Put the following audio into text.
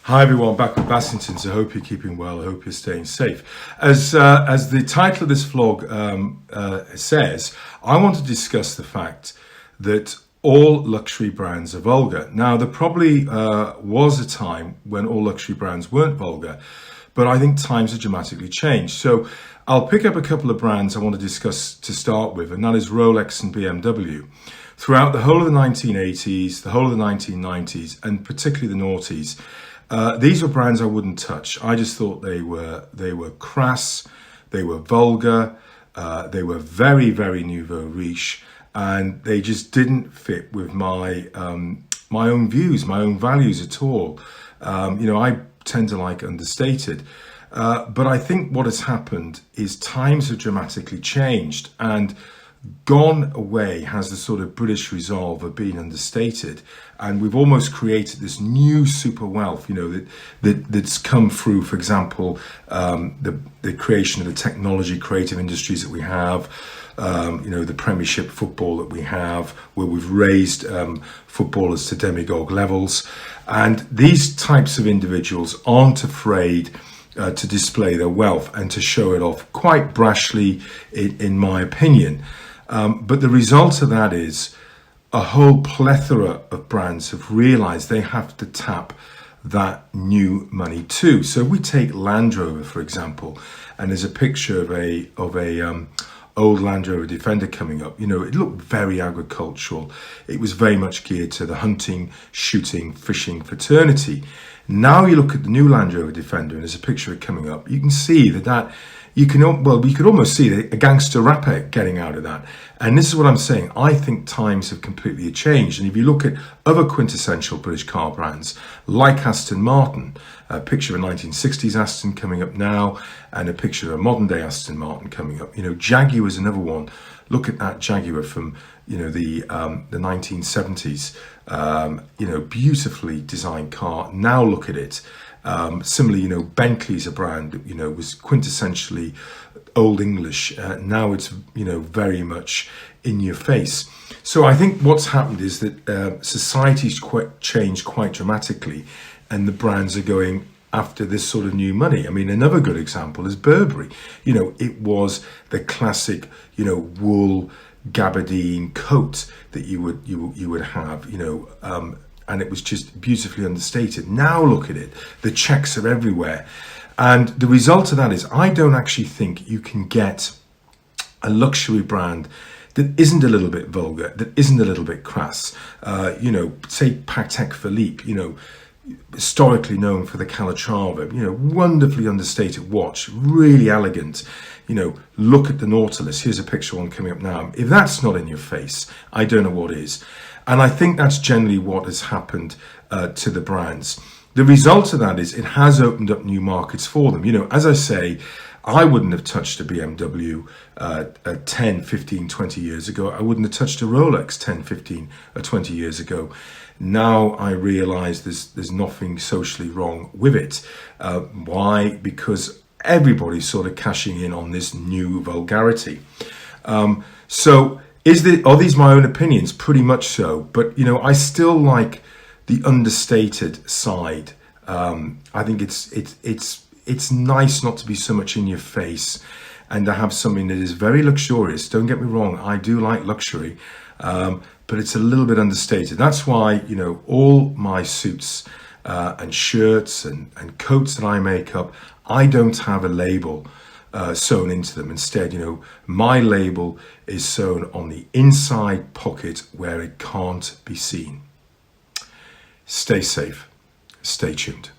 Hi everyone, back with Bassington. So I hope you're keeping well. I hope you're staying safe. As the title of this vlog says, I want to discuss the fact that all luxury brands are vulgar. Now, there probably was a time when all luxury brands weren't vulgar, but I think times have dramatically changed. So I'll pick up a couple of brands I want to discuss to start with, and that is Rolex and BMW. Throughout the whole of the 1980s, the whole of the 1990s, and particularly the noughties, these were brands I wouldn't touch. I just thought they were crass, they were vulgar, they were very, very nouveau riche, and they just didn't fit with my my own views, my own values at all. I tend to like understated, but I think what has happened is times have dramatically changed, and gone away has the sort of British resolve of being understated, and we've almost created this new super wealth, that's come through, for example, the creation of the technology creative industries that we have, the Premiership football that we have, where we've raised footballers to demagogue levels, and these types of individuals aren't afraid to display their wealth and to show it off quite brashly, in my opinion. But the result of that is a whole plethora of brands have realized they have to tap that new money too. So we take Land Rover, for example, and there's a picture of a old Land Rover Defender coming up. It looked very agricultural. It was very much geared to the hunting, shooting, fishing fraternity. Now you look at the new Land Rover Defender and there's a picture of it coming up. You can see we could almost see a gangster rapper getting out of that. And this is what I'm saying. I think times have completely changed. And if you look at other quintessential British car brands, like Aston Martin, a picture of a 1960s Aston coming up now, and a picture of a modern day Aston Martin coming up. Jaguar is another one. Look at that Jaguar from, the 1970s. Beautifully designed car. Now look at it. Similarly, Bentley's a brand that, was quintessentially Old English. Now it's, very much in your face. So I think what's happened is that society's changed quite dramatically, and the brands are going after this sort of new money. I mean, another good example is Burberry. It was the classic, wool gabardine coat that you would have, and it was just beautifully understated. Now look at it. The checks are everywhere. And the result of that is I don't actually think you can get a luxury brand that isn't a little bit vulgar, that isn't a little bit crass. Say Patek Philippe, historically known for the Calatrava, wonderfully understated watch, really elegant. Look at the Nautilus. Here's a picture one coming up now. If that's not in your face, I don't know what is. And I think that's generally what has happened to the brands. The result of that is it has opened up new markets for them. As I say, I wouldn't have touched a BMW 10, 15, 20 years ago. I wouldn't have touched a Rolex 10, 15, or 20 years ago. Now I realize there's nothing socially wrong with it. Why? Because everybody's sort of cashing in on this new vulgarity. So are these my own opinions? Pretty much so. But, I still like the understated side. I think it's nice not to be so much in your face and to have something that is very luxurious. Don't get me wrong, I do like luxury, but it's a little bit understated. That's why, all my suits and shirts and coats that I make up, I don't have a label sewn into them. Instead, my label is sewn on the inside pocket where it can't be seen. Stay safe. Stay tuned.